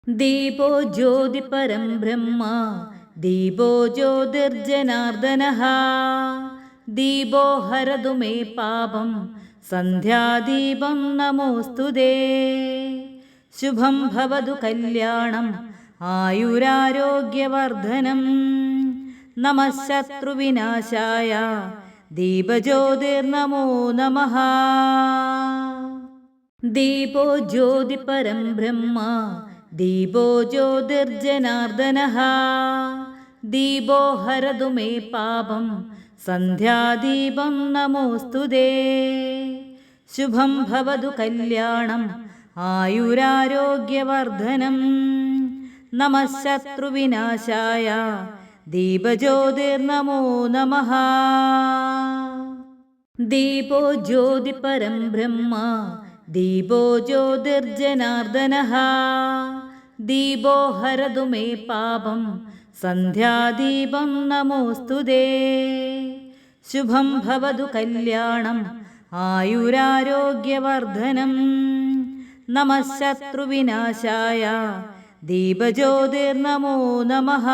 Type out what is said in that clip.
ദീപോ ജ്യോതി പരം ബ്രഹ്മ ദീപോ ജ്യോതിർജനാർദ്ദനഃ ദീപോ ഹരതു മേ പാപം സന്ധ്യാദീപം നമോസ്തുതേ. ശുഭം ഭവതു കല്യാണം ആയുരാരോഗ്യവർദ്ധനം. നമഃ ശത്രുവിനാശായ ദീപജ്യോതിർനമോ നമഃ. ദീപോ ജ്യോതി പരം ബ്രഹ്മ ദീപോ ജ്യോതിർജനാർദ്ദനഃ ദീപോ ഹരതു മേ പാപം സന്ധ്യാദീപം നമോസ്തുതേ. ശുഭം ഭവതു കല്യാണം ആയുരാരോഗ്യവർദ്ധനം. നമഃ ശത്രുവിനാശായ ദീപജ്യോതിർനമോ നമഃ. ദീപോ ജ്യോതി പരം ബ്രഹ്മ ദീപോ ജ്യോതിർജനാർദ്ദനഃ ദീപോ ഹരതു മേ പാപം സന്ധ്യാദീപം നമോസ്തുതേ. ശുഭം ഭവതു കല്യാണം ആയുരാരോഗ്യവർദ്ധനം. നമഃ ശത്രുവിനാശായ ദീപജ്യോതിർനമോ നമഃ.